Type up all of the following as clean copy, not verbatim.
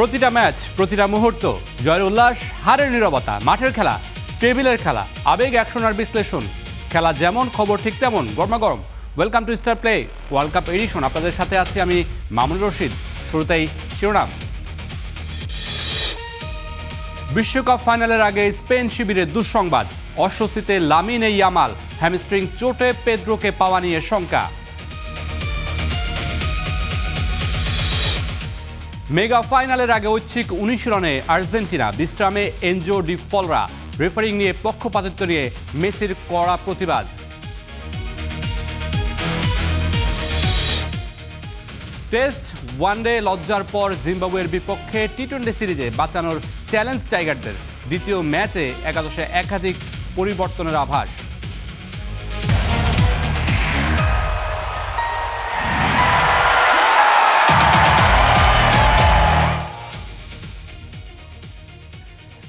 প্রতিটা ম্যাচ, প্রতিটা মুহূর্ত, জয়ের উল্লাস, হারের নীরবতা, মাঠের খেলা, টেবিলের খেলা, আবেগ, অ্যাকশন আর বিশ্লেষণ। খেলা যেমন, খবর ঠিক তেমন, গরমাগরম। Welcome to Star play world cup edition. আপনাদের সাথে আছি আমি মামুনুর রশিদ। শুরুতেই শিরোনাম। বিশ্বকাপ ফাইনালের আগে স্পেন শিবিরে দুঃসংবাদ। অস্বস্তিতে লামিন ইয়ামাল, হ্যামস্ট্রিং চোটে পেদ্রোকে পাওয়া নিয়ে শঙ্কা। মেগা ফাইনালের আগে ঐচ্ছিক অনুশীলনে আর্জেন্টিনা, বিশ্রামে এনজো ডি পলরা। রেফারিং নিয়ে পক্ষপাতিত্ব নিয়ে মেসির কড়া প্রতিবাদ। টেস্ট ওয়ানডে লজ্জার পর জিম্বাবুয়ের বিপক্ষে টি-20 সিরিজে বাঁচানোর চ্যালেঞ্জ টাইগারদের। দ্বিতীয় ম্যাচে একাদশে একাধিক পরিবর্তনের আভাস।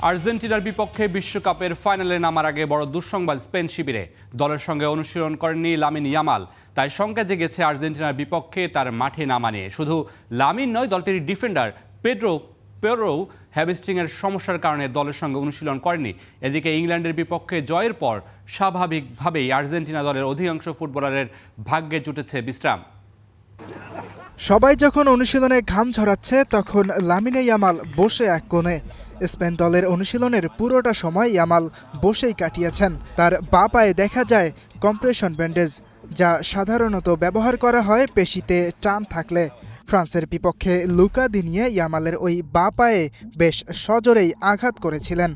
আর্জেন্টিনার বিপক্ষে বিশ্বকাপের ফাইনালে নামার আগে বড় দুঃসংবাদ স্পেন শিবিরে। দলের সঙ্গে অনুশীলন করেননি লামিন ইয়ামাল, তাই শঙ্কা জেগেছে আর্জেন্টিনার বিপক্ষে তার মাঠে নামা নিয়ে। শুধু লামিন নয়, দলটির ডিফেন্ডার পেড্রো হ্যামস্ট্রিংয়ের সমস্যার কারণে দলের সঙ্গে অনুশীলন করেনি। এদিকে ইংল্যান্ডের বিপক্ষে জয়ের পর স্বাভাবিকভাবেই আর্জেন্টিনা দলের অধিকাংশ ফুটবলারের ভাগ্যে জুটেছে বিশ্রাম। সবাই যখন অনুশীলনে ঘাম ঝরাচ্ছে, তখন লামিনে ইয়ামাল বসে এক কোণে। স্পেন দলের অনুশীলনের পুরোটা সময় ইয়ামাল বসেই কাটিয়েছেন। তার বাঁ পায়ে দেখা যায় কম্প্রেশন ব্যান্ডেজ, যা সাধারণত ব্যবহার করা হয় পেশিতে টান থাকলে। ফ্রান্সের বিপক্ষে লুকা দিনিয়ে ইয়ামালের ওই বাঁ পায়ে বেশ সজোরেই আঘাত করেছিলেন।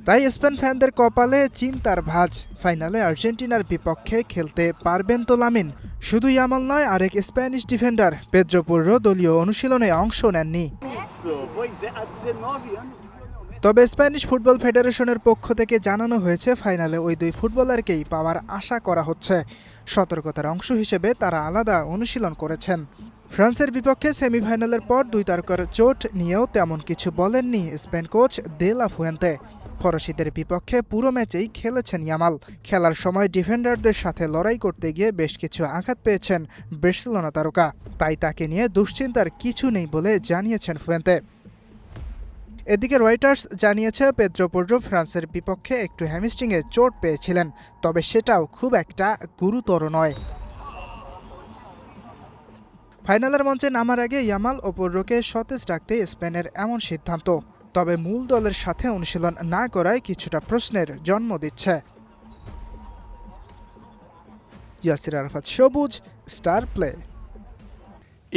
তাই স্পেন ফ্যানদের কপালে চিন্তার ভাঁজ। ফাইনালে আর্জেন্টিনার বিপক্ষে খেলতে পারবেন তো লামিন? শুধু ইয়ামাল নয়, আরেক স্প্যানিশ ডিফেন্ডার পেদ্রো পোর্রো দলীয় অনুশীলনে অংশ নেননি। তবে স্প্যানিশ ফুটবল ফেডারেশনের পক্ষ থেকে জানানো হয়েছে, ফাইনালে ওই দুই ফুটবলারকেই পাওয়ার আশা করা হচ্ছে। সতর্কতার অংশ হিসেবে তারা আলাদা অনুশীলন করেছেন। ফ্রান্সের বিপক্ষে সেমিফাইনালের পর দুই তারকার চোট নিয়েও তেমন কিছু বলেননি স্পেন কোচ দে লা ফুয়েন্তে। ফরাসিদের বিপক্ষে পুরো ম্যাচেই খেলেছেন ইয়ামাল। খেলার সময় ডিফেন্ডারদের সাথে লড়াই করতে গিয়ে বেশ কিছু আঘাত পেয়েছেন বার্সেলোনা তারকা, তাই তাকে নিয়ে দুশ্চিন্তার কিছু নেই বলে জানিয়েছেন ফুয়েন্তে। এদিকে রয়টার্স জানিয়েছে, পেদ্রো পোর্রো ফ্রান্সের বিপক্ষে একটু হ্যামস্ট্রিংয়ে চোট পেয়েছিলেন, তবে সেটাও খুব একটা গুরুতর নয়। ফাইনালের মঞ্চে নামার আগে ইয়ামাল ও পোর্রোকে সতেজ রাখতে স্পেনের এমন সিদ্ধান্ত। তবে মূল দলের সাথে অনুশীলন না করায় কিছুটা প্রশ্নের জন্ম দিচ্ছে। ইয়াসির আরাফাত সবুজ, স্টার প্লে।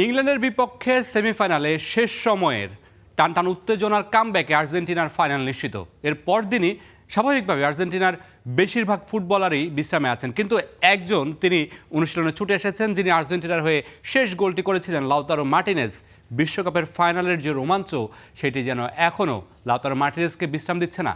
ইংল্যান্ডের বিপক্ষে সেমিফাইনালে শেষ সময়ের টানটান উত্তেজনার কামব্যাকে আর্জেন্টিনার ফাইনাল নিশ্চিত। এর পরদিনই স্বাভাবিকভাবে আর্জেন্টিনার বেশিরভাগ ফুটবলারই বিশ্রামে আছেন, কিন্তু একজন তিনি অনুশীলনে ছুটে এসেছেন, যিনি আর্জেন্টিনার হয়ে শেষ গোলটি করেছিলেন, লাউতারো মার্টিনেজ। বিশ্বকাপের ফাইনালের যে রোমাঞ্চ, সেটি যেন এখনও লাউতারো মার্টিনেজকে বিশ্রাম দিচ্ছে না।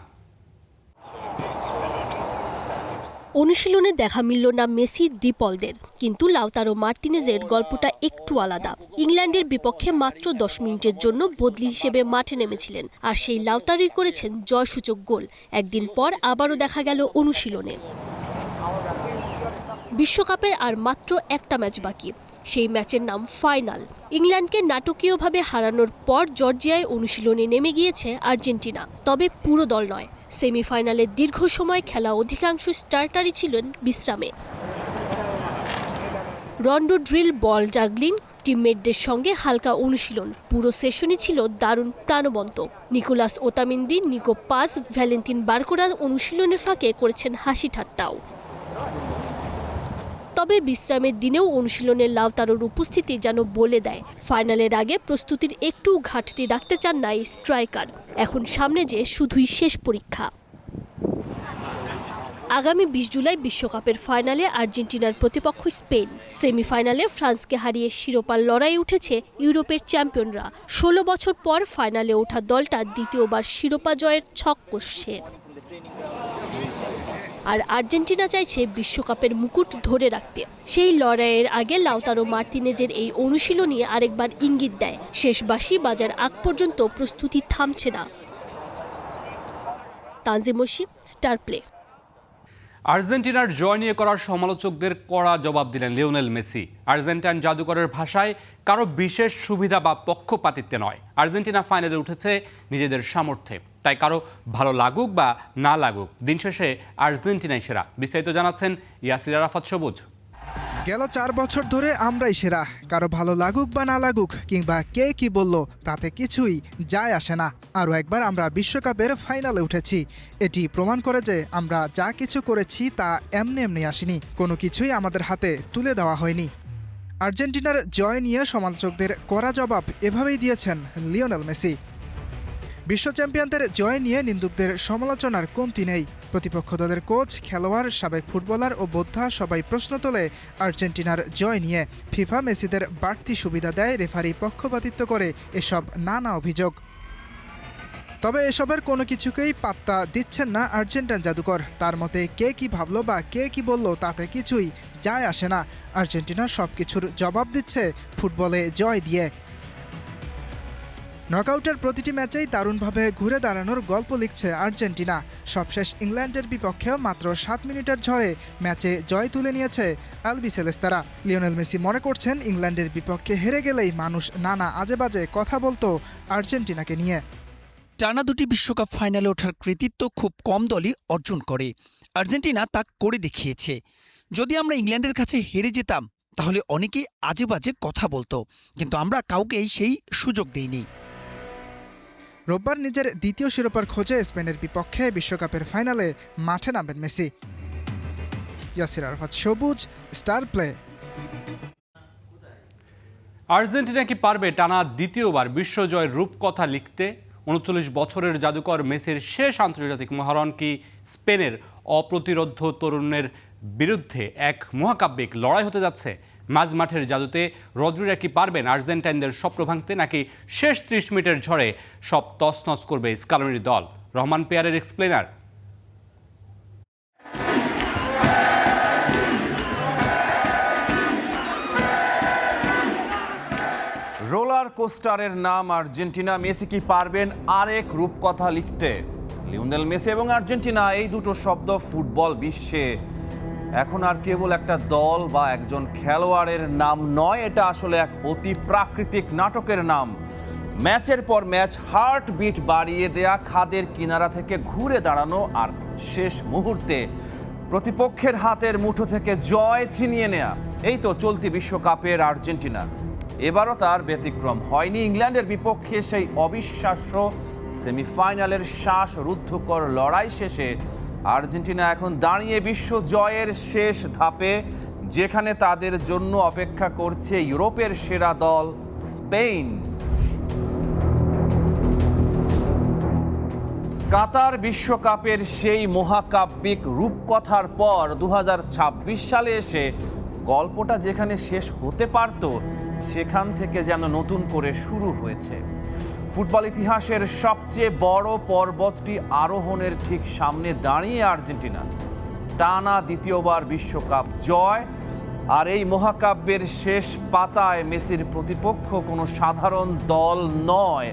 অনুশীলনে দেখা মিলল না মেসি, ডিপলদের, কিন্তু লাউতারো মার্টিনেজের গল্পটা একটু আলাদা। ইংল্যান্ডের বিপক্ষে মাত্র 10 মিনিটের জন্য বদলি হিসেবে মাঠে নেমেছিলেন, আর সেই লাউতারোই করেছেন জয়সূচক গোল। একদিন পর আবারও দেখা গেল অনুশীলনে। বিশ্বকাপের আর মাত্র একটা ম্যাচ বাকি, সেই ম্যাচের নাম ফাইনাল। ইংল্যান্ডকে নাটকীয়ভাবে হারানোর পর জর্জিয়ায় অনুশীলনে নেমে গিয়েছে আর্জেন্টিনা, তবে পুরো দল নয়। সেমিফাইনালের দীর্ঘ সময় খেলা অধিকাংশ স্টার্টারই ছিলেন বিশ্রামে। রন্ডো ড্রিল, বল জাগলিং, টিমমেটদের সঙ্গে হালকা অনুশীলন, পুরো সেশনই ছিল দারুণ প্রাণবন্ত। Nicolas Otamendi, Nico Paz, Valentin বারকোরা অনুশীলনের ফাঁকে করেছেন হাসি ঠাট্টাও। তবে বিশ্রামের দিনেও অনুশীলনের লাউতারোর উপস্থিতি যেন বলে দেয়, ফাইনালের আগে প্রস্তুতির একটু ঘাটতি রাখতে চান না এই স্ট্রাইকার। এখন সামনে যে শুধুই শেষ পরীক্ষা। আগামী 20 জুলাই বিশ্বকাপের ফাইনালে আর্জেন্টিনার প্রতিপক্ষ স্পেন। সেমিফাইনালে ফ্রান্সকে হারিয়ে শিরোপার লড়াই উঠেছে ইউরোপের চ্যাম্পিয়নরা। 16 বছর পর ফাইনালে ওঠা দলটা দ্বিতীয়বার শিরোপা জয়ের ছক কষছে। আর আর্জেন্টিনা চাইছে বিশ্বকাপের মুকুট ধরে রাখতে। সেই লড়াইয়ের আগে লাউতারো মার্টিনেজের এই অনুশীলনী আরেকবার ইঙ্গিত দেয়, শেষ বাঁশি বাজার আগ পর্যন্ত প্রস্তুতি থামছে না। Tanjim Moshi, Star Play. আর্জেন্টিনার জয় নিয়ে করা সমালোচকদের কড়া জবাব দিলেন লিওনেল মেসি। আর্জেন্টাইন জাদুকরের ভাষায়, কারো বিশেষ সুবিধা বা পক্ষপাতিত্বে নয়, আর্জেন্টিনা ফাইনালে উঠেছে নিজেদের সামর্থ্যে। তাই কারো ভালো লাগুক বা না লাগুক, দিন শেষে আর্জেন্টিনাই সেরা। বিস্তারিত জানাচ্ছেন ইয়াসির আরাফাত সবুজ। গেল 4 বছর ধরে আমরাই সেরা। কারো ভালো লাগুক বা না লাগুক, কিংবা কে কি বলল, তাতে কিছুই যায় আসে না। আরও একবার আমরা বিশ্বকাপের ফাইনালে উঠেছি। এটি প্রমাণ করে যে আমরা যা কিছু করেছি তা এমনি এমনি আসেনি, কোনো কিছুই আমাদের হাতে তুলে দেওয়া হয়নি। আর্জেন্টিনার জয় নিয়ে সমালোচকদের কড়া জবাব এভাবেই দিয়েছেন লিওনেল মেসি। বিশ্ব চ্যাম্পিয়নদের জয় নিয়ে নিন্দুকদের সমালোচনার কমতি নেই। প্রতিপক্ষ দলের কোচ, খেলোয়াড়, সাবেক ফুটবলার ও বোদ্ধা সবাই প্রশ্ন তোলে আর্জেন্টিনার জয় নিয়ে। ফিফা মেসিদের বাড়তি সুবিধা দেয়, রেফারি পক্ষপাতিত্ব করে, এসব নানা অভিযোগ। তবে এসবের কোনো কিছুকেই পাত্তা দিচ্ছেন না আর্জেন্টাইন জাদুকর। তার মতে, কে কি ভাবলো বা কে কি বলল তাতে কিছুই যায় আসে না। আর্জেন্টিনা সবকিছুর জবাব দিচ্ছে ফুটবলে জয় দিয়ে। নকআউটের প্রতিটি ম্যাচেই দারুণভাবে ঘুরে দাঁড়ানোর গল্প লিখছে আর্জেন্টিনা। সবশেষ ইংল্যান্ডের বিপক্ষেও মাত্র 7 মিনিটের ঝড়ে ম্যাচে জয় তুলে নিয়েছে আলবিসেলেস্তারা। লিওনেল মেসি মনে করছেন, ইংল্যান্ডের বিপক্ষে হেরে গেলেই মানুষ নানা আজেবাজে কথা বলতো আর্জেন্টিনাকে নিয়ে। টানা দুটি বিশ্বকাপ ফাইনালে ওঠার কৃতিত্ব খুব কম দলই অর্জন করে। আর্জেন্টিনা তা করে দেখিয়েছে। যদি আমরা ইংল্যান্ডের কাছে হেরে যেতাম, তাহলে অনেকেই আজেবাজে কথা বলতো, কিন্তু আমরা কাউকেই সেই সুযোগ দেইনি। রোববার নিজের দ্বিতীয় শিরোপার খোঁজে স্পেনের বিপক্ষে বিশ্বকাপের ফাইনালে মাঠে নামবেন মেসি। ইয়াসির আরাফাত সবুজ, স্টার প্লে। আর্জেন্টিনা কি পারবে টানা দ্বিতীয়বার বিশ্বজয়ের রূপকথা লিখতে? 39 বছরের জাদুকর মেসির শেষ আন্তর্জাতিক মহারণ কি স্পেনের অপ্রতিরোধ্য তরুণের বিরুদ্ধে এক মহাকাব্যিক লড়াই হতে যাচ্ছে? মাঝ মাঠের জাদুতে রদ্রিরা কি পারবেন আর্জেন্টাইনদের স্বপ্ন ভাঙতে, নাকি শেষ 30 মিনিটের ঝড়ে সব তছনছ করবে স্কালোনির দল? রহমান পেয়ারের এক্সপ্লেনার। রোলার কোস্টারের নাম আর্জেন্টিনা। মেসি কি পারবেন আরেক রূপকথা লিখতে? লিওনেল মেসি এবং আর্জেন্টিনা, এই দুটো শব্দ ফুটবল বিশ্বে এখন আর কেবল একটা দল বা একজন খেলোয়াড়ের নাম নয়, এটা আসলে এক অতি প্রাকৃতিক নাটকের নাম। ম্যাচের পর ম্যাচ হার্টবিট বাড়িয়ে দেয়া, খাদের কিনারা থেকে ঘুরে দাঁড়ানো, আর শেষ মুহূর্তে প্রতিপক্ষের হাতের মুঠো থেকে জয় ছিনিয়ে নেয়া। এই তো চলতি বিশ্বকাপের আর্জেন্টিনা। এবারও তার ব্যতিক্রম হয়নি। ইংল্যান্ডের বিপক্ষে সেই অবিশ্বাস্য সেমিফাইনালের শ্বাসরুদ্ধকর লড়াই শেষে আর্জেন্টিনা এখন দাঁড়িয়ে বিশ্ব জয়ের শেষ ধাপে, যেখানে তাদের জন্য অপেক্ষা করছে ইউরোপের সেরা দল স্পেন। কাতার বিশ্বকাপের সেই মহাকাব্যিক রূপকথার পর 2026 সালে এসে গল্পটা যেখানে শেষ হতে পারত, সেখান থেকে যেন নতুন করে শুরু হয়েছে। ফুটবল ইতিহাসের সবচেয়ে বড় পর্বতটি আরোহণের ঠিক সামনে দাঁড়িয়ে আর্জেন্টিনা। টানা দ্বিতীয়বার বিশ্বকাপ জয়, আর এই মহাকাব্যের শেষ পাতায় মেসির প্রতিপক্ষ কোনো সাধারণ দল নয়,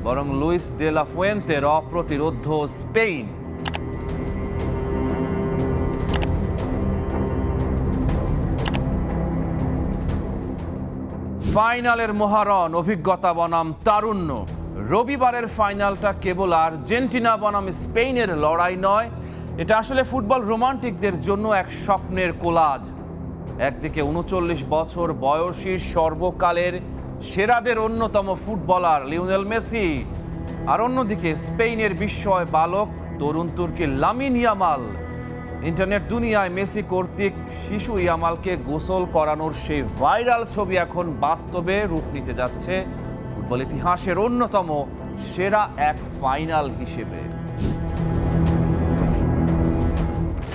বরং লুইস দে লা ফুয়েন্তের অপ্রতিরোধ্য স্পেন। ফাইনালের মহারণ, অভিজ্ঞতা বনাম তারুণ্য। রবিবারের ফাইনালটা কেবল আর্জেন্টিনা বনাম স্পেনের লড়াই নয়, এটা আসলে ফুটবল রোমান্টিকদের জন্য এক স্বপ্নের কোলাজ। একদিকে 39 বছর বয়সী সর্বকালের সেরাদের অন্যতম ফুটবলার লিওনেল মেসি, আর অন্যদিকে স্পেনের বিস্ময় বালক তরুণ তুর্কি লামিন ইয়ামাল। ইন্টারনেট দুনিয়ায় মেসি কর্তৃক শিশু ইয়ামালকে গোসল করানোর সেই ভাইরাল ছবি এখন বাস্তবে রূপ নিতে যাচ্ছে ফুটবল ইতিহাসের অন্যতম সেরা এক ফাইনাল হিসেবে।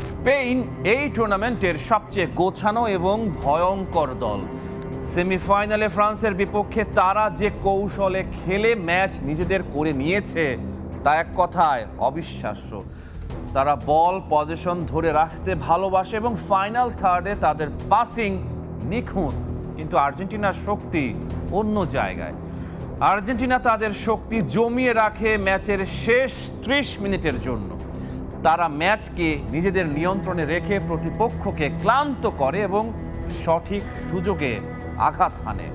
স্পেন এই টুর্নামেন্টের সবচেয়ে গোছানো এবং ভয়ঙ্কর দল। সেমিফাইনালে ফ্রান্সের বিপক্ষে তারা যে কৌশলে খেলে ম্যাচ নিজেদের করে নিয়েছে, তা এক কথায় অবিশ্বাস্য। তারা বল পজিশন ধরে রাখতে ভালোবাসে এবং ফাইনাল থার্ডে তাদের পাসিং নিখুঁত। কিন্তু আর্জেন্টিনার শক্তি অন্য জায়গায়। আর্জেন্টিনা তাদের শক্তি জমিয়ে রাখে ম্যাচের শেষ 30 মিনিটের জন্য। তারা ম্যাচকে নিজেদের নিয়ন্ত্রণে রেখে প্রতিপক্ষকে ক্লান্ত করে এবং সঠিক সুযোগে আঘাত হানে।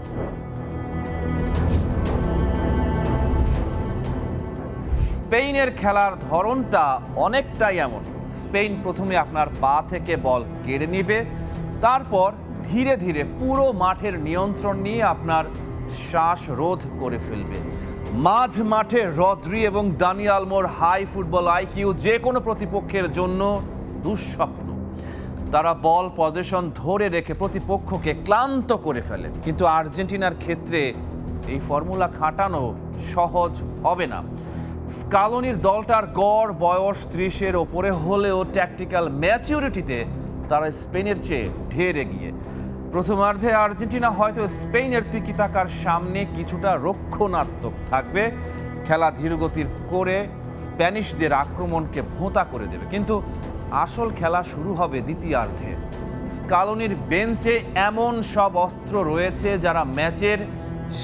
স্পেনের খেলার ধরনটা অনেকটাই এমন। স্পেন প্রথমে আপনার পা থেকে বল কেড়ে নেবে, তারপর ধীরে ধীরে পুরো মাঠের নিয়ন্ত্রণ নিয়ে আপনার শ্বাসরোধ করে ফেলবে। মাঝ মাঠে রদ্রি এবং দানি আলমোর হাই ফুটবল আইকিউ যে কোনো প্রতিপক্ষের জন্য দুঃস্বপ্ন। তারা বল পজিশন ধরে রেখে প্রতিপক্ষকে ক্লান্ত করে ফেলে, কিন্তু আর্জেন্টিনার ক্ষেত্রে এই ফর্মুলা খাটানো সহজ হবে না। স্কালোনির দলটার গড় বয়স 30-এর ওপরে হলেও ট্যাকটিক্যাল ম্যাচিউরিটিতে তারা স্পেনের চেয়ে ঢের এগিয়ে। প্রথমার্ধে আর্জেন্টিনা হয়তো স্পেনের তিকিতাকার সামনে কিছুটা রক্ষণাত্মক থাকবে, খেলা ধীরগতির করে স্প্যানিশদের আক্রমণকে ভোঁতা করে দেবে, কিন্তু আসল খেলা শুরু হবে দ্বিতীয়ার্ধে। স্কালোনির বেঞ্চে এমন সব অস্ত্র রয়েছে যারা ম্যাচের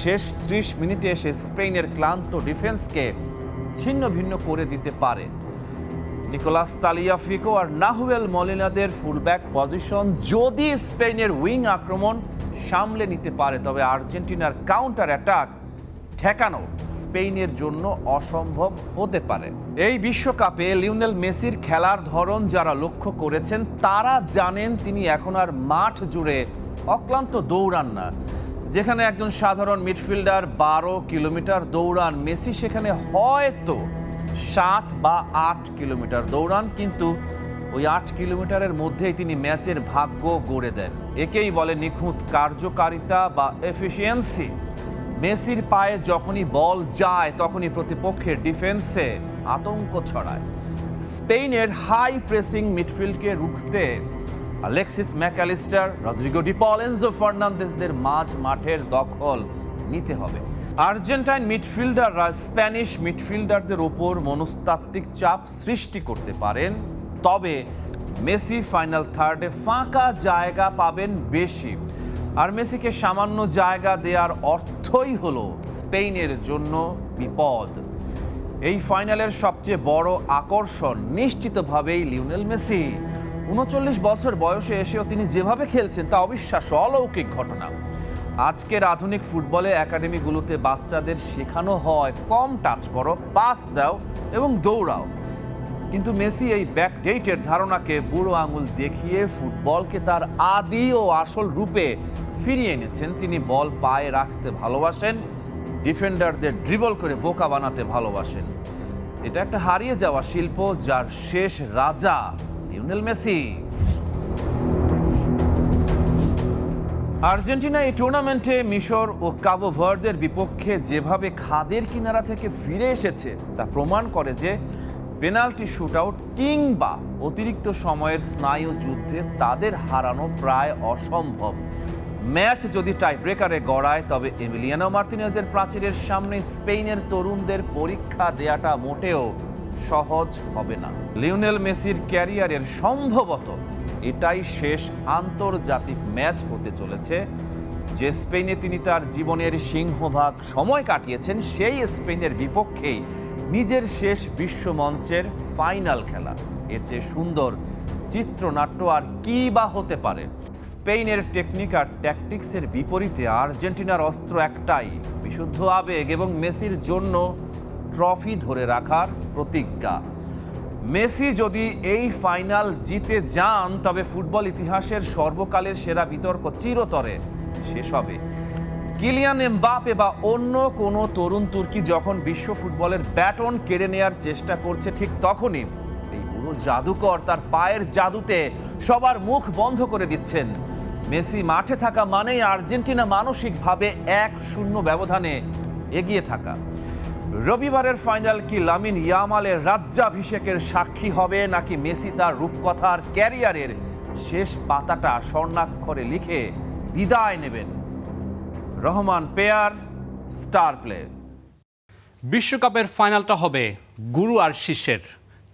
শেষ 30 মিনিটে এসে স্পেনের ক্লান্ত ডিফেন্সকে ছিন্ন ভিন্ন করে দিতে পারে। নিকোলাস তালিয়াফিকো আর নাহুয়েল মলিনাদের ফুলব্যাক পজিশন যদি স্পেনের উইং আক্রমণ সামলে নিতে পারে, তবে আর্জেন্টিনার কাউন্টার অ্যাটাক ঠেকানো স্পেনের জন্য অসম্ভব হতে পারে। এই বিশ্বকাপে লিওনেল মেসির খেলার ধরন যারা লক্ষ্য করেছেন তারা জানেন তিনি এখন আর মাঠ জুড়ে অক্লান্ত দৌড়ান না। যেখানে একজন সাধারণ মিডফিল্ডার 12 কিলোমিটার দৌড়ান, মেসি সেখানে হয়তো 7 বা 8 কিলোমিটার দৌড়ান, কিন্তু ওই 8 কিলোমিটারের মধ্যেই তিনি ম্যাচের ভাগ্য গড়ে দেন। একেই বলে নিখুঁত কার্যকারিতা বা এফিসিয়েন্সি। মেসির পায়ে যখনই বল যায় তখনই প্রতিপক্ষের ডিফেন্সে আতঙ্ক ছড়ায়। স্পেনের হাই প্রেসিং মিডফিল্ডকে রুখতে আলেক্সিস ম্যাকঅ্যালিস্টার, রদ্রিগো ডি পল, এনজো ফার্নান্দেজদের মাঝ মাঠের দখল নিতে হবে। আর্জেন্টাইন মিডফিল্ডাররা স্প্যানিশ মিডফিল্ডারদের ওপর মনস্তাত্ত্বিক চাপ সৃষ্টি করতে পারেন, তবে মেসি ফাইনাল থার্ডে ফাঁকা জায়গা পাবেন বেশি। আর মেসিকে সামান্য জায়গা দেওয়ার অর্থই হলো স্পেনের জন্য বিপদ। এই ফাইনালের সবচেয়ে বড় আকর্ষণ নিশ্চিতভাবেই লিওনেল মেসি। 39 বছর বয়সে এসেও তিনি যেভাবে খেলছেন তা অবিশ্বাস্য, অলৌকিক ঘটনা। আজকের আধুনিক ফুটবলে একাডেমিগুলোতে বাচ্চাদের শেখানো হয় কম টাচ করো, পাস দাও এবং দৌড়াও, কিন্তু মেসি এই ব্যাকডেটের ধারণাকে বুড়ো আঙুল দেখিয়ে ফুটবলকে তার আদি ও আসল রূপে ফিরিয়ে এনেছেন। তিনি বল পায়ে রাখতে ভালোবাসেন, ডিফেন্ডারদের ড্রিবল করে বোকা বানাতে ভালোবাসেন। এটা একটা হারিয়ে যাওয়া শিল্প যার শেষ রাজা লিওনেল মেসি। আর্জেন্টিনা এই টুর্নামেন্টে মিশর ও কাবো ভার্দের বিপক্ষে যেভাবে খাদের কিনারা থেকে ফিরে এসেছে তা প্রমাণ করে যে পেনাল্টি শুটআউট কিংবা অতিরিক্ত সময়ের স্নায়ু যুদ্ধে তাদের হারানো প্রায় অসম্ভব। ম্যাচ যদি টাই ব্রেকারে গড়ায় তবে এমিলিয়ানো মার্তিনেজের প্রাচীরের সামনে স্পেনের তরুণদের পরীক্ষা দেয়াটা মোটেও সহজ হবে না। লিওনেল মেসির ক্যারিয়ারের সম্ভবত এটাই শেষ আন্তর্জাতিক ম্যাচ হতে চলেছে যে স্পেনে তিনি তার জীবনের সিংহভাগ সময় কাটিয়েছেন। সেই স্পেনের বিপক্ষেই নিজের শেষ বিশ্বমঞ্চের ফাইনাল খেলা, এর চেয়ে সুন্দর চিত্রনাট্য আর কি বা হতে পারে। স্পেনের টেকনিক আর ট্যাকটিক্সের বিপরীতে আর্জেন্টিনার অস্ত্র একটাই, বিশুদ্ধ আবেগ এবং মেসির জন্য ট্রফি ধরে রাখার প্রতিজ্ঞা। মেসি যদি এই ফাইনাল জিতে যান তবে ফুটবল ইতিহাসের সর্বকালের সেরা বিতর্ক চিরতরে শেষ হবে। কিলিয়ান এমবাপে বা অন্য কোনো তরুণ তুর্কি যখন বিশ্ব ফুটবলের ব্যাটন কেড়ে নেয়ার চেষ্টা করছে, ঠিক তখনই এই বুড়ো জাদুকর তার পায়ের জাদুতে সবার মুখ বন্ধ করে দিচ্ছেন। মেসি মাঠে থাকা মানেই আর্জেন্টিনা মানসিকভাবে 1-0 ব্যবধানে এগিয়ে থাকা। রবিবারের ফাইনাল কি লামিন ইয়ামালের রাজ্যাভিষেকের সাক্ষী হবে, নাকি মেসি তার রূপকথার ক্যারিয়ারের শেষ পাতাটা স্বর্ণাক্ষরে লিখে বিদায় নেবেন? Rahman pair, star play. বিশ্বকাপের ফাইনালটা হবে গুরু আর শিষ্যের।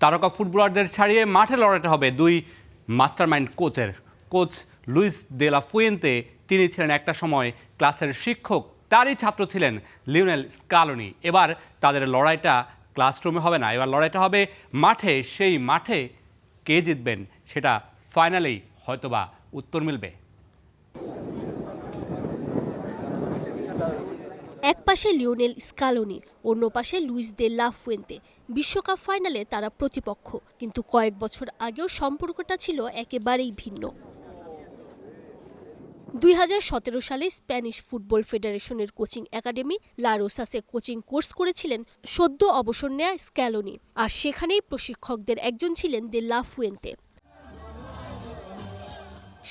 তারকা ফুটবলারদের ছাড়িয়ে মাঠে লড়াইটা হবে দুই মাস্টারমাইন্ড কোচের। Coach Luis de la Fuente, তিনি ছিলেন একটা সময় ক্লাসের শিক্ষক, তারই ছাত্র ছিলেন লিওনেল স্কালোনি। এবার তাদের লড়াইটা ক্লাসরুমে হবে না, এবার লড়াইটা হবে মাঠে। সেই মাঠে কে জিতবেন সেটা ফাইনালেই হয়তোবা উত্তর মিলবে। এক পাশে লিওনেল স্কালোনি, অন্য পাশে লুইস দে লা ফুয়েন্তে। বিশ্বকাপ ফাইনালে তারা প্রতিপক্ষ, কিন্তু কয়েক বছর আগেও সম্পর্কটা ছিল একেবারেই ভিন্ন। 2017 সালে স্প্যানিশ ফুটবল ফেডারেশনের কোচিং একাডেমি লা রোসাসে কোচিং কোর্স করেছিলেন সদ্য অবসর নেয়া স্ক্যালোনি, আর সেখানেই প্রশিক্ষকদের একজন ছিলেন দে লা ফুয়েন্তে।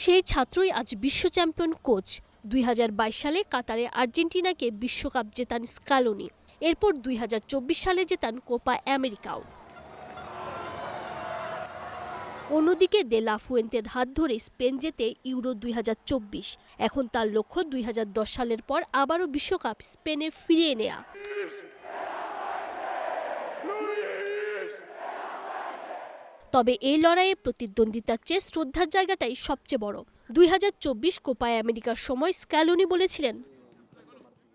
সেই ছাত্রই আজ বিশ্ব চ্যাম্পিয়ন কোচ। 2022 সালে কাতারে আর্জেন্টিনাকে বিশ্বকাপ জেতান স্কালোনি, এরপর 2024 সালে জেতান কোপা আমেরিকাও। অন্যদিকে দে লা ফুয়েন্তের হাত ধরে স্পেন জেতে ইউরো 2024। এখন তার লক্ষ্য 2010 সালের পর আবারও বিশ্বকাপ স্পেনে ফিরিয়ে নেয়া। তবে এই লড়াইয়ে প্রতিদ্বন্দ্বিতার চেয়ে শ্রদ্ধার জায়গাটাই সবচেয়ে বড়। 2024 কোপা আমেরিকার সময় স্ক্যালোনি বলেছিলেন,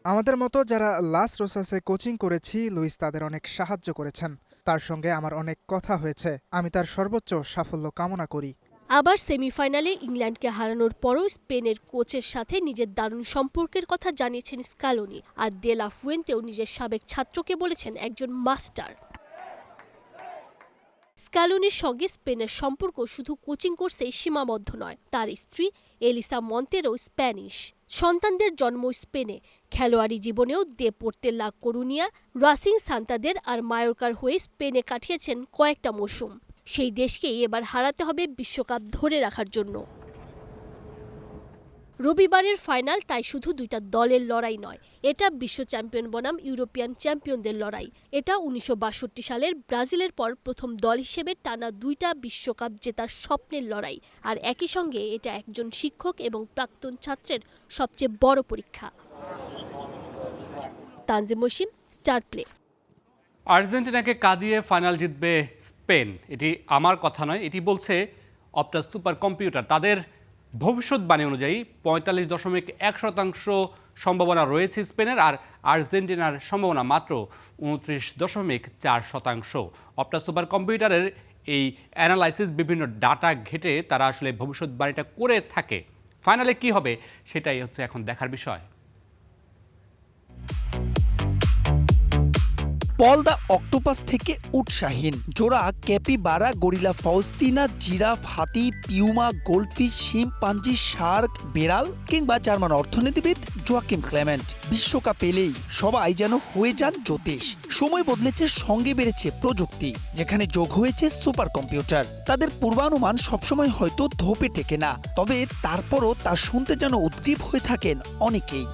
আমাদের মতো যারা লাস রোসাসে কোচিং করেছি, লুইস তাদের অনেক সাহায্য করেছেন। তার সঙ্গে আমার অনেক কথা হয়েছে। আমি তার সর্বোচ্চ সাফল্য কামনা করি। আবার সেমিফাইনালে ইংল্যান্ডকে হারানোর পরও স্পেনের কোচের সাথে নিজের দারুণ সম্পর্কের কথা জানিয়েছেন স্ক্যালোনি, আর দে লা ফুয়েন্তেও নিজের সাবেক ছাত্রকে বলেছেন একজন মাস্টার। স্ক্যালোনির সঙ্গে স্পেনের সম্পর্ক শুধু কোচিং কোর্সেই সীমাবদ্ধ নয়, তার স্ত্রী এলিসা মন্তেরো স্প্যানিশ। সন্তানদের জন্ম স্পেনে। খেলোয়াড়ি জীবনেও দেপোর্তে লা করুনিয়া, রাসিং সান্তাদের আর মায়োরকার হয়ে স্পেনে কাটিয়েছেন কয়েকটা মৌসুম। সেই দেশকেই এবার হারাতে হবে বিশ্বকাপ ধরে রাখার জন্য। রবিবারের ফাইনাল তাই শুধু দুইটা দলের লড়াই নয়, এটা বিশ্ব চ্যাম্পিয়ন বনাম ইউরোপিয়ান চ্যাম্পিয়নদের লড়াই। এটা 1962 সালের ব্রাজিলের পর প্রথম দল হিসেবে টানা দুইটা বিশ্বকাপ জেতার স্বপ্নের লড়াই, আর একই সঙ্গে এটা একজন শিক্ষক এবং প্রাক্তন ছাত্রের সবচেয়ে বড় পরীক্ষা। Tanjim Mosim, Star Play. আর্জেন্টিনাকে কাঁদিয়ে ফাইনাল জিতবে স্পেন, এটি আমার কথা নয়, এটি বলছে অপটা সুপার কম্পিউটার। তাদের ভবিষ্যৎবাণী অনুযায়ী 45.1% সম্ভাবনা রয়েছে স্পেনের, আর আর্জেন্টিনার সম্ভাবনা মাত্র 29.4%। অপটা সুপার কম্পিউটারের এই অ্যানালাইসিস বিভিন্ন ডাটা ঘেটে তারা আসলে ভবিষ্যৎবাণীটা করে থাকে। ফাইনালে কি হবে সেটাই হচ্ছে এখন দেখার বিষয়। পল দ্য অক্টোপাস থেকে উৎসাহীন জোড়া ক্যাপিবারা, গরিলা ফাউস্টিনা, জিরাফ, হাতি, পিউমা, গোল্ডফিশ, শিম্পাঞ্জি, শার্ক, বেড়াল কিংবা জার্মান অর্থনীতিবিদ জোয়াকিম ক্লেমেন্ট। বিশ্বকাপ এলেই সবাই যেন হয়ে যান জ্যোতিষ। সময় বদলেছে, সঙ্গে বেড়েছে প্রযুক্তি, যেখানে যোগ হয়েছে সুপার কম্পিউটার। তাদের পূর্বানুমান সবসময় হয়তো ধোপে টেকে না, তবে তারপরও তা শুনতে যেন উদ্গ্রীব হয়ে থাকেন অনেকেই।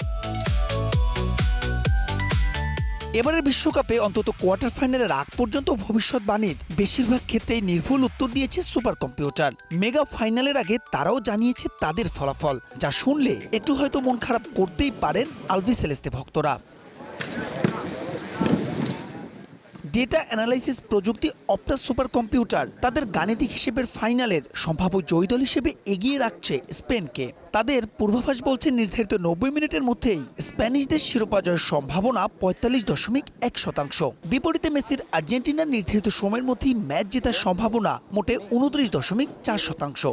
এবারের বিশ্বকাপে অন্তত কোয়ার্টার ফাইনালের আগ পর্যন্ত ভবিষ্যৎবাণীর বেশিরভাগ ক্ষেত্রেই নির্ভুল উত্তর দিয়েছে সুপার কম্পিউটার। মেগা ফাইনালের আগে তারাও জানিয়েছে তাদের ফলাফল, যা শুনলে একটু হয়তো মন খারাপ করতেই পারেন আলবিসেলেস্তে ভক্তরা। ডেটা অ্যানালাইসিস প্রযুক্তি অপটা সুপার কম্পিউটার তাদের গাণিতিক হিসেবের ফাইনালের সম্ভাব্য জয়ী দল হিসেবে এগিয়ে রাখছে স্পেনকে। তাদের পূর্বাভাস বলছে নির্ধারিত 90 মিনিটের মধ্যেই স্প্যানিশদের শিরোপা জয়ের সম্ভাবনা 45.1%। বিপরীতে মেসির আর্জেন্টিনার নির্ধারিত সময়ের মধ্যেই ম্যাচ জেতার সম্ভাবনা মোটে 29.4%।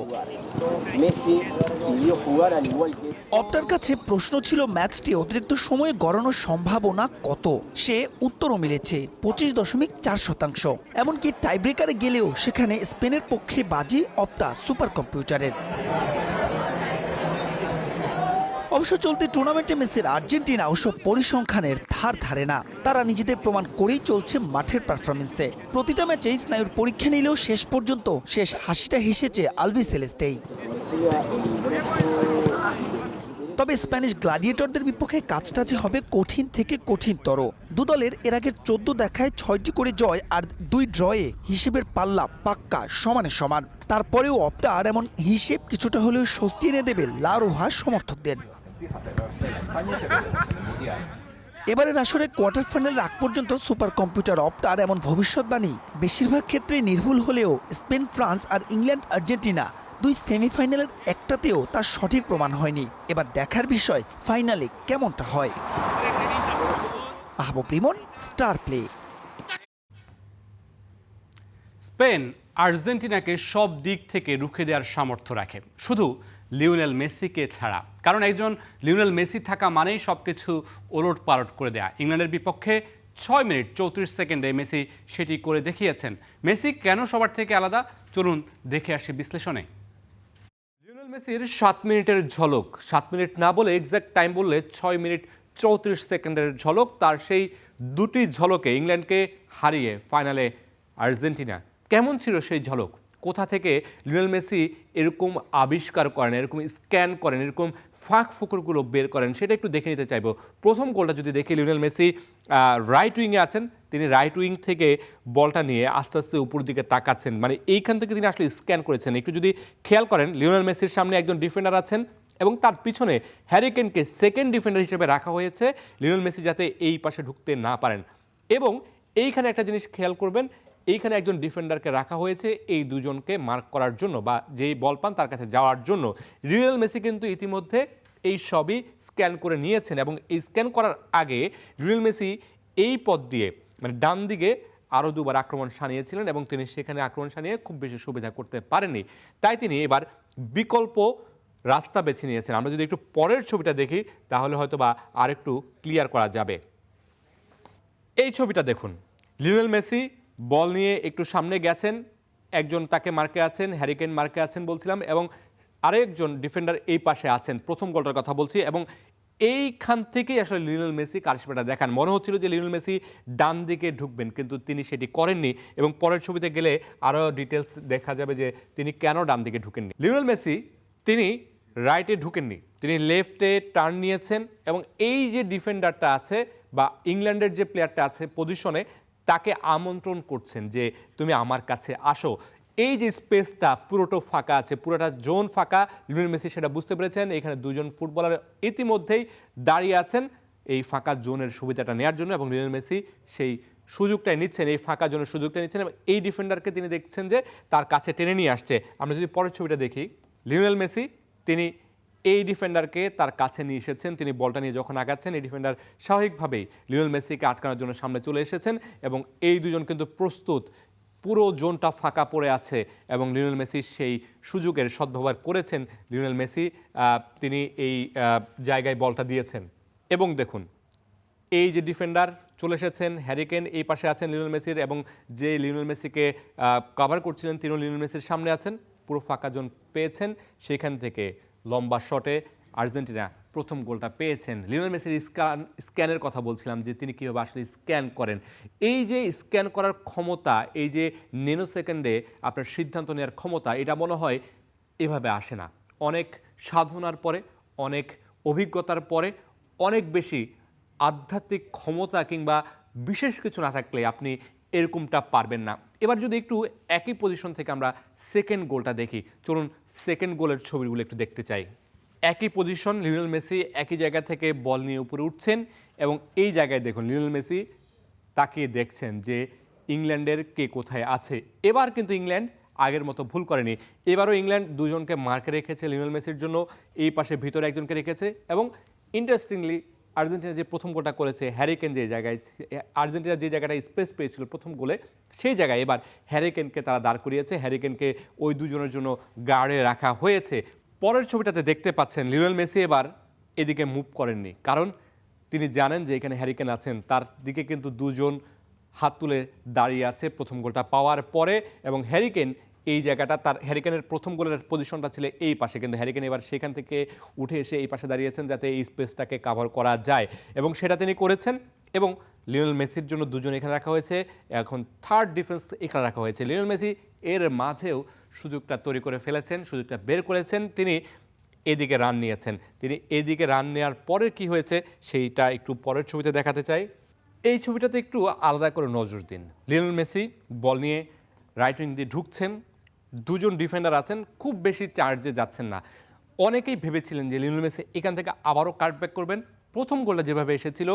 অপটার কাছে প্রশ্ন ছিল ম্যাচটি অতিরিক্ত সময়ে গড়ানোর সম্ভাবনা কত, সে উত্তরও মিলেছে 25.4%। এমনকি টাইব্রেকারে গেলেও সেখানে স্পেনের পক্ষে বাজি অপটা সুপার কম্পিউটারের। অবশ্য চলতি টুর্নামেন্টে মেসির আর্জেন্টিনা অবশ্য পরিসংখ্যানের ধার ধারে না। তারা নিজেদের প্রমাণ করেই চলছে মাঠের পারফরমেন্সে। প্রতিটা ম্যাচেই স্নায়ুর পরীক্ষা নিলেও শেষ পর্যন্ত শেষ হাসিটা হেসেছে আলবিসেলেস্তেই। তবে স্প্যানিশ গ্লাডিয়েটরদের বিপক্ষে কাজটা যে হবে কঠিন থেকে কঠিনতর। দুদলের এর আগের 14 দেখায় 6টি করে জয় আর 2 ড্রয়ে হিসেবের পাল্লা পাক্কা সমানে সমান। তারপরেও অপটার এমন হিসেব কিছুটা হলেও স্বস্তি এনে দেবে লা রোহা সমর্থকদের। এবারের আসরে কোয়ার্টার ফাইনালের আগ পর্যন্ত সুপার কম্পিউটার অপটার এমন ভবিষ্যৎবাণী বেশিরভাগ ক্ষেত্রে নির্ভুল হলেও স্পেন, ফ্রান্স আর ইংল্যান্ড আর্জেন্টিনা দুই সেমিফাইনালের একটাতেও তার সঠিক প্রমাণ হয়নি। এবার দেখার বিষয় ফাইনালে কেমনটা হয়। মাহবুব রিমন, স্টার প্লে। স্পেন আর্জেন্টিনাকে সব দিক থেকে রুখে দেওয়ার সামর্থ্য রাখে, শুধু লিওনেল মেসিকে ছাড়া। কারণ একজন লিওনেল মেসি থাকা মানেই সব কিছু ওলট পালট করে দেয়া। ইংল্যান্ডের বিপক্ষে 6 মিনিট 34 সেকেন্ডে মেসি সেটি করে দেখিয়েছেন। মেসি কেন সবার থেকে আলাদা, চলুন দেখে আসি বিশ্লেষণে। লিওনেল মেসির 7 মিনিটের ঝলক, 7 মিনিট না বলে এক্স্যাক্ট টাইম বললে 6 মিনিট 34 সেকেন্ডের ঝলক। তার সেই দুটি ঝলকে ইংল্যান্ডকে হারিয়ে ফাইনালে আর্জেন্টিনা। কেমন ছিল সেই ঝলক? কোথা থেকে লিওনেল মেসি এরকম আবিষ্কার করেন, এরকম স্ক্যান করেন, এরকম ফাঁক ফুকরগুলো বের করেন, সেটা একটু দেখে নিতে চাইবো। প্রথম গোলটা যদি দেখি, লিওনেল মেসি রাইট উইংয়ে আছেন, তিনি রাইট উইং থেকে বলটা নিয়ে আস্তে আস্তে উপর দিকে তাকাচ্ছেন, মানে এইখান থেকে তিনি আসলে স্ক্যান করেছেন। একটু যদি খেয়াল করেন, লিওনেল মেসির সামনে একজন ডিফেন্ডার আছেন এবং তার পিছনে হ্যারি কেনকে সেকেন্ড ডিফেন্ডার হিসেবে রাখা হয়েছে, লিওনেল মেসি যাতে এই পাশে ঢুকতে না পারেন। এবং এইখানে একটা জিনিস খেয়াল করবেন, এইখানে একজন ডিফেন্ডারকে রাখা হয়েছে এই দুজনকে মার্ক করার জন্য বা যেই বল পান তার কাছে যাওয়ার জন্য। লিওনেল মেসি কিন্তু ইতিমধ্যে এই সবই স্ক্যান করে নিয়েছেন এবং এই স্ক্যান করার আগে লিওনেল মেসি এই পথ দিয়ে মানে ডান দিকে আরও দুবার আক্রমণ সানিয়েছিলেন এবং তিনি সেখানে আক্রমণ সানিয়ে খুব বেশি সুবিধা করতে পারেননি। তাই তিনি এবার বিকল্প রাস্তা বেছে নিয়েছেন। আমরা যদি একটু পরের ছবিটা দেখি তাহলে হয়তো বা আরেকটু ক্লিয়ার করা যাবে। এই ছবিটা দেখুন, লিওনেল মেসি বল নিয়ে একটু সামনে গেছেন, একজন তাকে মার্কে আছেন, হ্যারি কেন মার্কে আছেন বলছিলাম, এবং আরেকজন ডিফেন্ডার এই পাশে আছেন। প্রথম গোলটার কথা বলছি। এবং এইখান থেকেই আসলে লিওনেল মেসি কারসাজিটা দেখান। মনে হচ্ছিল যে লিওনেল মেসি ডান দিকে ঢুকবেন, কিন্তু তিনি সেটি করেননি এবং পরের ছবিতে গেলে আরও ডিটেলস দেখা যাবে যে তিনি কেন ডান দিকে ঢুকেননি। লিওনেল মেসি তিনি রাইটে ঢুকেননি, তিনি লেফটে টার্ন নিয়েছেন এবং এই যে ডিফেন্ডারটা আছে বা ইংল্যান্ডের যে প্লেয়ারটা আছে পজিশনে, তাকে আমন্ত্রণ করছেন যে তুমি আমার কাছে আসো। এই যে স্পেসটা পুরোটা ফাঁকা আছে, পুরোটা জোন ফাঁকা, লিওনেল মেসি সেটা বুঝতে পেরেছেন। এখানে দুজন ফুটবলার ইতিমধ্যেই দাঁড়িয়ে আছেন এই ফাঁকা জোনের সুবিধাটা নেওয়ার জন্য এবং লিওনেল মেসি সেই সুযোগটাই নিচ্ছেন, এই ফাঁকা জোনের সুযোগটা নিচ্ছেন এবং এই ডিফেন্ডারকে তিনি দেখছেন যে তার কাছে টেনে নিয়ে আসছে। আমরা যদি পরের ছবিটা দেখি, লিওনেল মেসি তিনি এই ডিফেন্ডারকে তার কাছে নিয়ে এসেছেন। তিনি বলটা নিয়ে যখন আগাচ্ছেন, এই ডিফেন্ডার স্বাভাবিকভাবেই লিওনেল মেসিকে আটকানোর জন্য সামনে চলে এসেছেন এবং এই দুজন কিন্তু প্রস্তুত। পুরো জোনটা ফাঁকা পড়ে আছে এবং লিওনেল মেসি সেই সুযোগের সদ্ব্যবহার করেছেন। লিওনেল মেসি তিনি এই জায়গায় বলটা দিয়েছেন এবং দেখুন এই যে ডিফেন্ডার চলে এসেছেন, হ্যারি কেন এই পাশে আছেন লিওনেল মেসির, এবং যে লিওনেল মেসিকে কভার করছিলেন তিনিও লিওনেল মেসির সামনে আছেন। পুরো ফাঁকা জোন পেয়েছেন, সেখান থেকে লম্বা শটে আর্জেন্টিনা প্রথম গোলটা পেয়েছেন। লিওনেল মেসির স্ক্যানের কথা বলছিলাম যে তিনি কীভাবে আসলে স্ক্যান করেন। এই যে স্ক্যান করার ক্ষমতা, এই যে ন্যানো সেকেন্ডে আপনার সিদ্ধান্ত নেওয়ার ক্ষমতা, এটা মনে হয় এভাবে আসে না। অনেক সাধনার পরে, অনেক অভিজ্ঞতার পরে, অনেক বেশি আধ্যাত্মিক ক্ষমতা কিংবা বিশেষ কিছু না থাকলে আপনি এরকমটা পারবেন না। এবার যদি একটু একই পজিশন থেকে আমরা সেকেন্ড গোলটা দেখি, চলুন সেকেন্ড গোলের ছবিগুলো একটু দেখতে চাই। একই পজিশন, লিওনেল মেসি একই জায়গা থেকে বল নিয়ে উপরে উঠছেন এবং এই জায়গায় দেখুন লিওনেল মেসি তাকিয়ে দেখছেন যে ইংল্যান্ডের কে কোথায় আছে। এবার কিন্তু ইংল্যান্ড আগের মতো ভুল করেনি। এবারও ইংল্যান্ড দুজনকে মার্কে রেখেছে লিওনেল মেসির জন্য, এই পাশে ভিতরে একজনকে রেখেছে এবং ইন্টারেস্টিংলি আর্জেন্টিনা যে প্রথম গোলটা করেছে, হ্যারি কেন যে জায়গায়, আর্জেন্টিনা যে জায়গাটায় স্পেস পেয়েছিল প্রথম গোলে, সেই জায়গায় এবার হ্যারি কেনকে তারা দাঁড় করিয়েছে। হ্যারি কেনকে ওই দুজনের জন্য গার্ডে রাখা হয়েছে। পরের ছবিটাতে দেখতে পাচ্ছেন লিওনেল মেসি এবার এদিকে মুভ করেননি, কারণ তিনি জানেন যে এখানে হ্যারি কেন আছেন। তার দিকে কিন্তু দুজন হাত তুলে দাঁড়িয়ে আছে প্রথম গোলটা পাওয়ার পরে এবং হ্যারি কেন এই জায়গাটা, তার হ্যারি কেনের প্রথম গোলের পজিশনটা ছিল এই পাশে, কিন্তু হ্যারি কেন এবার সেখান থেকে উঠে এসে এই পাশে দাঁড়িয়েছেন যাতে এই স্পেসটাকে কাভার করা যায় এবং সেটা তিনি করেছেন। এবং লিওনেল মেসির জন্য দুজন এখানে রাখা হয়েছে, এখন থার্ড ডিফেন্স এখানে রাখা হয়েছে। লিওনেল মেসি এর মাঝেও সুযোগটা তৈরি করে ফেলেছেন, সুযোগটা বের করেছেন, তিনি এদিকে রান নিয়েছেন। তিনি এদিকে রান নেওয়ার পরে কি হয়েছে সেইটা একটু পরের ছবিতে দেখাতে চাই। এই ছবিটাতে একটু আলাদা করে নজর দিন। লিওনেল মেসি বল নিয়ে রাইট উইং দিয়ে ঢুকছেন, দুজন ডিফেন্ডার আছেন, খুব বেশি চার্জে যাচ্ছেন না। অনেকেই ভেবেছিলেন যে লিওনেল মেসি এখান থেকে আবারও কাটব্যাক করবেন। প্রথম গোলটা যেভাবে এসেছিল,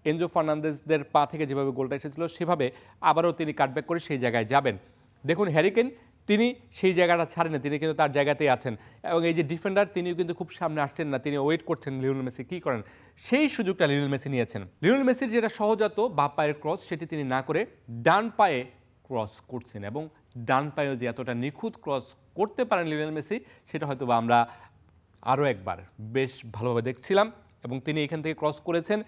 এনজো ফার্নান্দেজদের পা থেকে যেভাবে গোলটা এসেছিল সেভাবে আবারও তিনি কাটব্যাক করে সেই জায়গায় যাবেন। দেখুন হ্যারি কেন তিনি সেই জায়গাটা ছাড়েন না, তিনি কিন্তু তার জায়গাতেই আছেন এবং এই যে ডিফেন্ডার তিনিও কিন্তু খুব সামনে আসছেন না, তিনি ওয়েট করছেন লিওনেল মেসি কী করেন। সেই সুযোগটা লিওনেল মেসি নিয়েছেন। লিওনেল মেসির যেটা সহজাত বাঁ পায়ের ক্রস, সেটি তিনি না করে ডান পায়ে ক্রস করছেন এবং ডান পায়েও যে এতটা নিখুঁত ক্রস করতে পারেন লিওনেল মেসি, সেটা হয়তো বা আমরা আরও একবার বেশ ভালোভাবে দেখছিলাম। এবং তিনি এখান থেকে ক্রস করেছেন।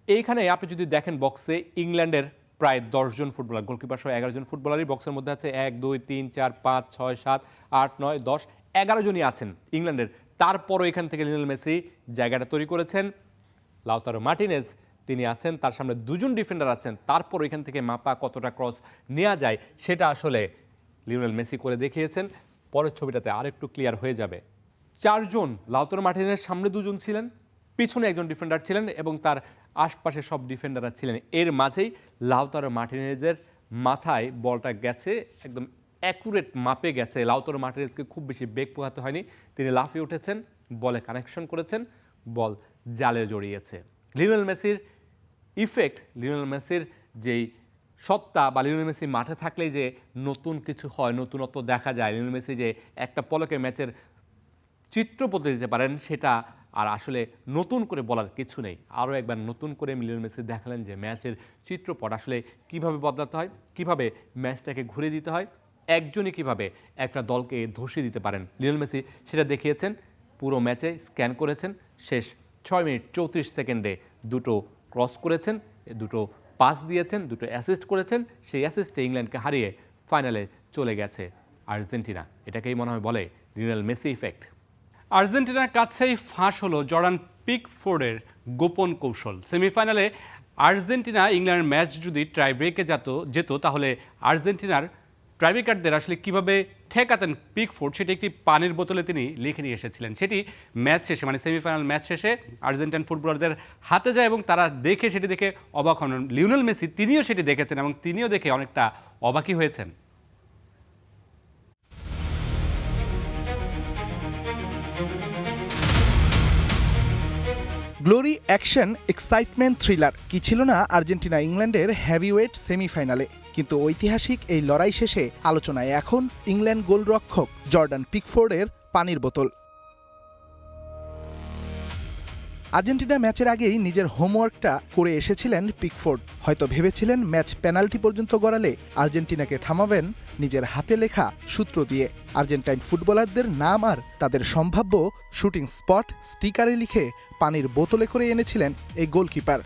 এইখানে আপনি যদি দেখেন বক্সে ইংল্যান্ডের প্রায় 10 জন ফুটবলার, গোলকিপার সহ 11 জন ফুটবলারই বক্সের মধ্যে আছে। 1 2 3 4 5 6 7 8 9 10 11 জনই আছেন ইংল্যান্ডের। তারপরও এখান থেকে লিওনেল মেসি জায়গাটা তৈরি করেছেন। লাউতারো মার্টিনেজ তিনি আছেন, তার সামনে 2 জন ডিফেন্ডার আছেন। তারপর এখান থেকে মাপা কতটা ক্রস নেওয়া যায় সেটা আসলে লিওনেল মেসি করে দেখিয়েছেন। পরের ছবিটাতে আরেকটু ক্লিয়ার হয়ে যাবে। 4 জন, লাউতারো মার্টিনেজের সামনে 2 জন ছিলেন, পিছনে একজন ডিফেন্ডার ছিলেন এবং তার আশপাশে সব ডিফেন্ডাররা ছিলেন। এর মাঝেই লাউতারো মার্টিনেজের মাথায় বলটা গেছে, একদম অ্যাকুরেট মাপে গেছে। লাউতারো মার্টিনেজকে খুব বেশি বেগ পোহাতে হয়নি, তিনি লাফিয়ে উঠেছেন, বলে কানেকশন করেছেন, বল জালে জড়িয়েছে। লিওনেল মেসির ইফেক্ট, লিওনেল মেসির যেই সত্তা বা লিওনেল মেসি মাঠে থাকলেই যে নতুন কিছু হয়, নতুনত্ব দেখা যায়, লিওনেল মেসি যে একটা পলকে ম্যাচের চিত্র বদলে দিতে পারেন, সেটা আর আসলে নতুন করে বলার কিছু নেই। আরও একবার নতুন করে লিওনেল মেসি দেখালেন যে ম্যাচের চিত্রপট আসলে কিভাবে বদলাতে হয়, কিভাবে ম্যাচটাকে ঘুরে দিতে হয়, একজনই কিভাবে একটা দলকে ধসিয়ে দিতে পারেন। লিওনেল মেসি সেটা দেখিয়েছেন, পুরো ম্যাচে স্ক্যান করেছেন, শেষ 6 মিনিট 34 সেকেন্ডে 2টো ক্রস করেছেন, 2টো পাস দিয়েছেন, 2টো অ্যাসিস্ট করেছেন। সেই অ্যাসিস্টে ইংল্যান্ডকে হারিয়ে ফাইনালে চলে গেছে আর্জেন্টিনা। এটাকেই মনে হয় বলে লিওনেল মেসি ইফেক্ট। আর্জেন্টিনার কাছেই ফাঁস হলো জর্ডান পিকফোর্ডের গোপন কৌশল। সেমিফাইনালে আর্জেন্টিনা ইংল্যান্ডের ম্যাচ যদি টাইব্রেকে যেত তাহলে আর্জেন্টিনার ট্রাইব্রেকারদের আসলে কিভাবে ঠেকাতেন পিকফোর্ড, সেটি একটি পানির বোতলে তিনি লিখে নিয়ে এসেছিলেন। সেটি ম্যাচ শেষে, মানে সেমিফাইনাল ম্যাচ শেষে আর্জেন্টাইন ফুটবলারদের হাতে যায় এবং তারা সেটি দেখে অবাক হন। লিওনেল মেসি তিনিও সেটি দেখেছেন এবং তিনিও দেখে অনেকটা অবাকই হয়েছেন। গ্লোরি, অ্যাকশন, এক্সাইটমেন্ট, থ্রিলার কি ছিল না আর্জেন্টিনা ইংল্যান্ডের হেভিওয়েট সেমিফাইনালে। কিন্তু ঐতিহাসিক এই লড়াই শেষে আলোচনায় এখন ইংল্যান্ড গোলরক্ষক জর্ডান পিকফোর্ডের পানির বোতল। আর্জেন্টিনা ম্যাচের আগেই নিজের হোমওয়ার্কটা করে এসেছিলেন পিকফোর্ড। হয়তো ভেবেছিলেন ম্যাচ পেনাল্টি পর্যন্ত গড়ালে আর্জেন্টিনাকে থামাবেন নিজের হাতে লেখা সূত্র দিয়ে। আর্জেন্টাইন ফুটবলারদের নাম আর তাদের সম্ভাব্য শুটিং স্পট স্টিকারে লিখে পানির বোতলে করে এনেছিলেন এই গোলকিপার।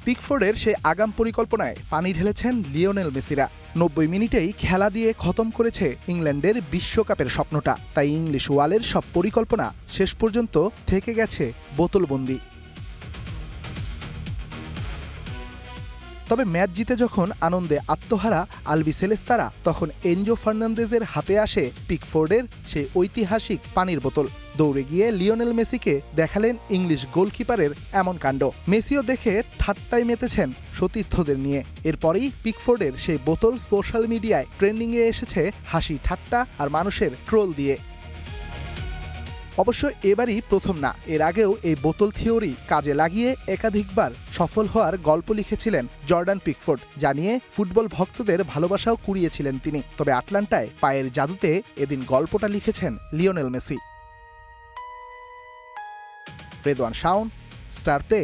পিকফোর্ডের সেই আগাম পরিকল্পনায় পানি ঢেলেছেন লিওনেল মেসিরা। 90 মিনিটেই খেলা দিয়ে খতম করেছে ইংল্যান্ডের বিশ্বকাপের স্বপ্নটা। তাই ইংলিশ ওয়ালের সব পরিকল্পনা শেষ পর্যন্ত থেকে গেছে বোতলবন্দি। তবে ম্যাচ জিতে যখন আনন্দে আত্মহারা আলবিসেলেস্তারা, তখন এনজো ফার্নান্দেজের হাতে আসে পিকফোর্ডের সেই ঐতিহাসিক পানির বোতল। দৌড়ে গিয়ে লিওনেল মেসিকে দেখালেন ইংলিশ গোলকিপারের এমন কাণ্ড। মেসিও দেখে ঠাট্টায় মেতেছেন সতীর্থদের নিয়ে। এরপরেই পিকফোর্ডের সেই বোতল সোশ্যাল মিডিয়ায় ট্রেন্ডিংয়ে এসেছে হাসি, ঠাট্টা আর মানুষের ট্রোল দিয়ে। অবশ্য এবারই প্রথম না, এর আগেও এই বোতল থিওরি কাজে লাগিয়ে একাধিকবার সফল হওয়ার গল্প লিখেছিলেন জর্ডান পিকফোর্ড। জানিয়ে ফুটবল ভক্তদের ভালোবাসাও কুড়িয়েছিলেন তিনি। তবে আটলান্টায় পায়ের জাদুতে এদিন গল্পটা লিখেছেন Lionel Messi. Redwan Shaon, star play.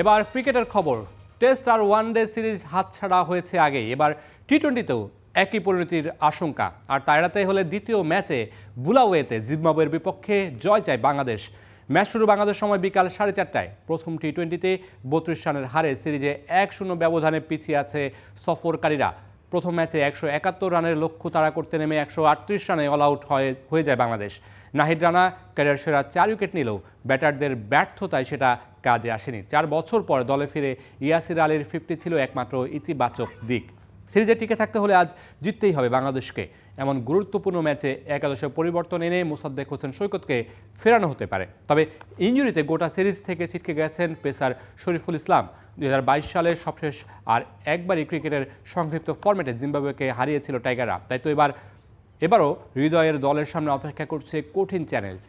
এবার ক্রিকেটের খবর। টেস্ট আর ওয়ানডে সিরিজ হাতছাড়া হয়েছে আগেই, এবার টি-20তেও একই পরিণতির আশঙ্কা। আর তা এড়াতে হলে দ্বিতীয় ম্যাচে বুলাওয়েতে জিম্বাবুয়ের বিপক্ষে জয় চায় বাংলাদেশ। ম্যাচ শুরু বাংলাদেশ সময় বিকাল 4:30টায়। প্রথম টি-20তে 32 রানের হারে সিরিজে 1-0 ব্যবধানে পিছিয়ে আছে সফরকারীরা। প্রথম ম্যাচে 171 রানের লক্ষ্য তাড়া করতে নেমে 138 রানে অল আউট হয়ে যায় বাংলাদেশ। নাহিদ রানা ক্যারিয়ার সেরা 4 উইকেট নিলেও ব্যাটারদের ব্যর্থতায় সেটা কাজে আসেনি। 4 বছর পর দলে ফিরে ইয়াসির আলীর 50 ছিল একমাত্র ইতিবাচক দিক। সিরিজে টিকে থাকতে হলে আজ জিততেই হবে বাংলাদেশকে। এমন গুরুত্বপূর্ণ ম্যাচে একাদশে পরিবর্তন এনে মোসাদ্দেক হোসেন সৈকতকে ফেরানো হতে পারে। তবে ইনজুরিতে গোটা সিরিজ থেকে ছিটকে গেছেন পেসার শরীফুল ইসলাম। 2022 সালের সবশেষ আর একবারই ক্রিকেটের সংক্ষিপ্ত ফরম্যাটে জিম্বাবুয়েকে হারিয়েছিল টাইগাররা। তাই তো এবারও হৃদয়ের দলের সামনে অপেক্ষা করছে কঠিন চ্যালেঞ্জ।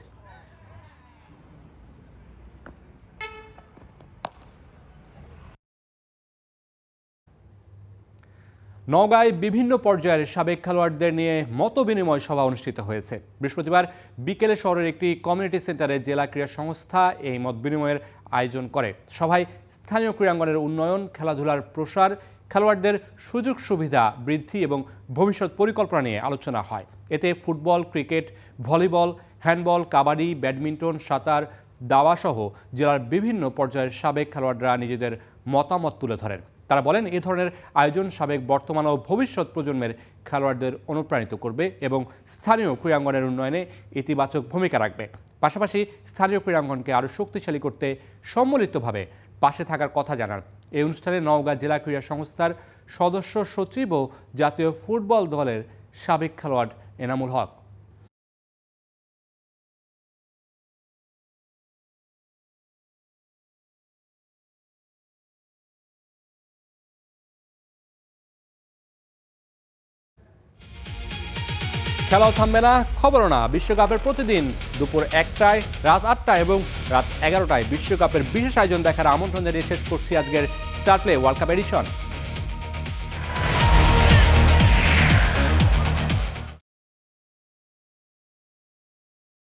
নওগাঁয় বিভিন্ন পর্যায়ের সাবেক খেলোয়াড়দের নিয়ে মতবিনিময় সভা অনুষ্ঠিত হয়েছে। বৃহস্পতিবার বিকেলে শহরের একটি কমিউনিটি সেন্টারে জেলা ক্রীড়া সংস্থা এই মতবিনিময়ের আয়োজন করে। সভায় স্থানীয় ক্রীড়াঙ্গনের উন্নয়ন, খেলাধুলার প্রসার, খেলোয়াড়দের সুযোগ সুবিধা বৃদ্ধি এবং ভবিষ্যৎ পরিকল্পনা নিয়ে আলোচনা হয়। এতে football, cricket, volleyball, handball, kabaddi, badminton, সাঁতার, দাবাসহ জেলার বিভিন্ন পর্যায়ের সাবেক খেলোয়াড়রা নিজেদের মতামত তুলে ধরেন। তারা বলেন, এ ধরনের আয়োজন সাবেক, বর্তমান ও ভবিষ্যৎ প্রজন্মের খেলোয়াড়দের অনুপ্রাণিত করবে এবং স্থানীয় ক্রীড়াঙ্গনের উন্নয়নে ইতিবাচক ভূমিকা রাখবে। পাশাপাশি স্থানীয় ক্রীড়াঙ্গনকে আরও শক্তিশালী করতে সম্মিলিতভাবে পাশে থাকার কথা জানান। এই অনুষ্ঠানে নওগাঁ জেলা ক্রীড়া সংস্থার সদস্য সচিব ও জাতীয় ফুটবল দলের সাবেক খেলোয়াড় এনামুল হক। খেলাও থামবে না, খবরও না। বিশ্বকাপের প্রতিদিন দুপুর 1টায়, রাত 8টায় এবং রাত 11টায় বিশ্বকাপের বিশেষ আয়োজন দেখার আমন্ত্রণ জানিয়ে শেষ করছি আজকের star play world cup addition.